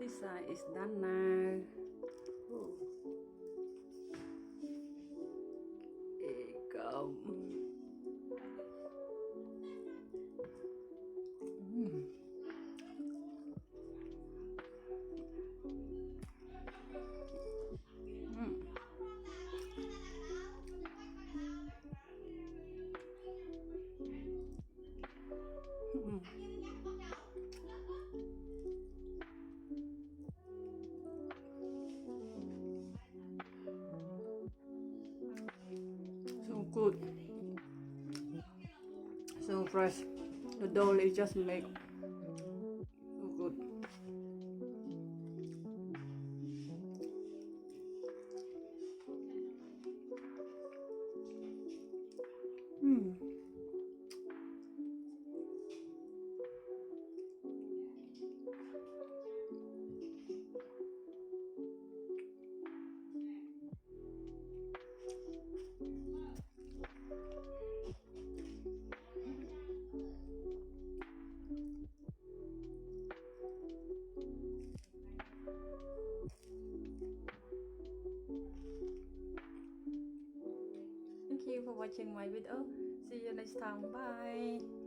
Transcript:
This side is done now. Ooh. Here you go. So good, so fresh. The dough is just made so good. Thank you for watching my video. See you next time. Bye.